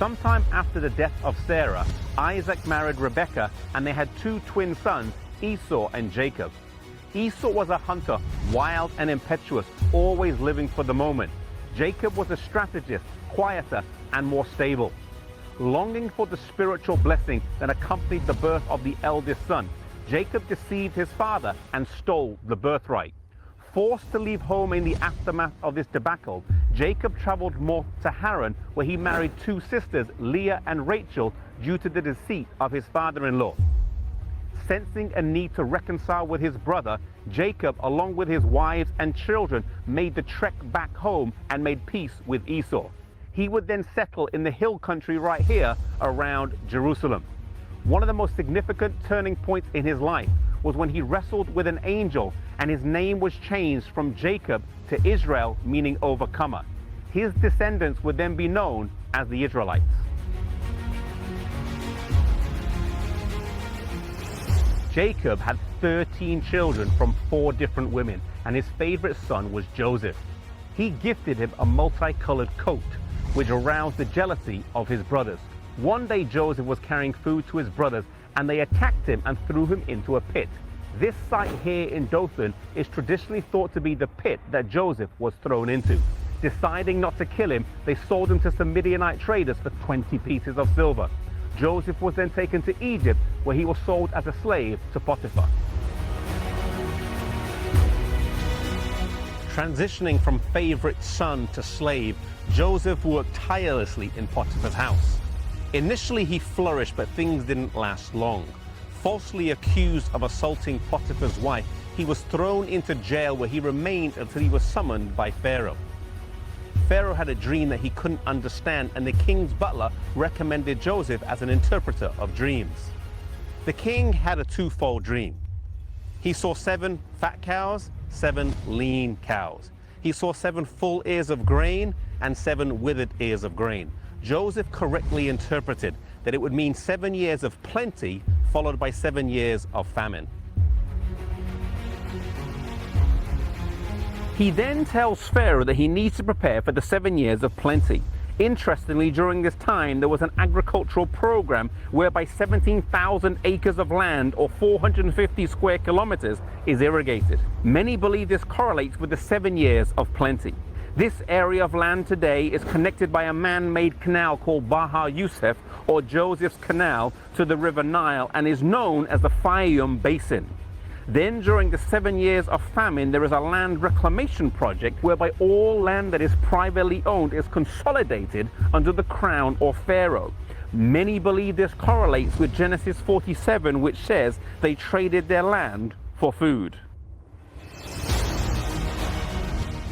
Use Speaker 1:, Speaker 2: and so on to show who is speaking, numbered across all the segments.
Speaker 1: Sometime after the death of Sarah, Isaac married Rebekah, and they had two twin sons, Esau and Jacob. Esau was a hunter, wild and impetuous, always living for the moment. Jacob was a strategist, quieter and more stable. Longing for the spiritual blessing that accompanied the birth of the eldest son, Jacob deceived his father and stole the birthright. Forced to leave home in the aftermath of this debacle, Jacob traveled north to Haran, where he married two sisters, Leah and Rachel, due to the deceit of his father-in-law. Sensing a need to reconcile with his brother, Jacob, along with his wives and children, made the trek back home and made peace with Esau. He would then settle in the hill country right here around Jerusalem. One of the most significant turning points in his life was when he wrestled with an angel, and his name was changed from Jacob to Israel, meaning overcomer. His descendants would then be known as the Israelites. Jacob had 13 children from 4 different women, and his favorite son was Joseph. He gifted him a multicolored coat, which aroused the jealousy of his brothers. One day Joseph was carrying food to his brothers, and they attacked him and threw him into a pit. This site here in Dothan is traditionally thought to be the pit that Joseph was thrown into. Deciding not to kill him, they sold him to some Midianite traders for 20 pieces of silver. Joseph was then taken to Egypt, where he was sold as a slave to Potiphar. Transitioning from favorite son to slave, Joseph worked tirelessly in Potiphar's house. Initially he flourished, but things didn't last long. Falsely accused of assaulting Potiphar's wife, he was thrown into jail, where he remained until he was summoned by Pharaoh. Pharaoh had a dream that he couldn't understand, and the king's butler recommended Joseph as an interpreter of dreams. The king had a twofold dream. He saw 7 fat cows, 7 lean cows. He saw 7 full ears of grain and 7 withered ears of grain. Joseph correctly interpreted that it would mean 7 years of plenty followed by 7 years of famine. He then tells Pharaoh that he needs to prepare for the 7 years of plenty. Interestingly, during this time, there was an agricultural program whereby 17,000 acres of land, or 450 square kilometers, is irrigated. Many believe this correlates with the 7 years of plenty. This area of land today is connected by a man-made canal called Bahr Jusef, or Joseph's Canal, to the River Nile, and is known as the Fayum Basin. Then, during the 7 years of famine, there is a land reclamation project whereby all land that is privately owned is consolidated under the crown or pharaoh. Many believe this correlates with Genesis 47, which says they traded their land for food.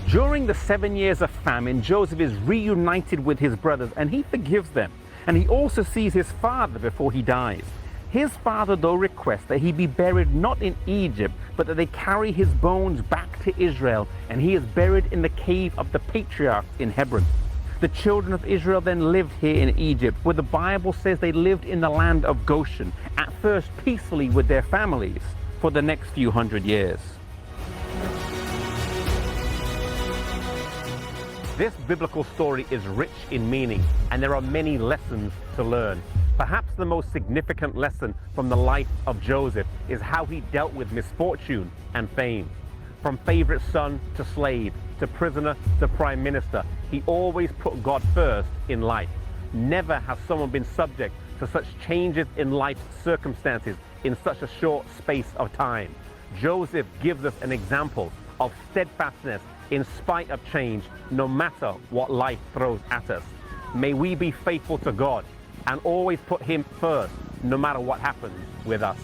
Speaker 1: During the 7 years of famine, Joseph is reunited with his brothers, and he forgives them. And he also sees his father before he dies. His father, though, requests that he be buried not in Egypt, but that they carry his bones back to Israel, and he is buried in the cave of the patriarchs in Hebron. The children of Israel then lived here in Egypt, where the Bible says they lived in the land of Goshen, at first peacefully with their families, for the next few hundred years. This biblical story is rich in meaning, and there are many lessons to learn. Perhaps the most significant lesson from the life of Joseph is how he dealt with misfortune and fame. From favorite son to slave, to prisoner to prime minister, he always put God first in life. Never has someone been subject to such changes in life's circumstances in such a short space of time. Joseph gives us an example of steadfastness in spite of change, no matter what life throws at us. May we be faithful to God and always put him first, no matter what happens with us.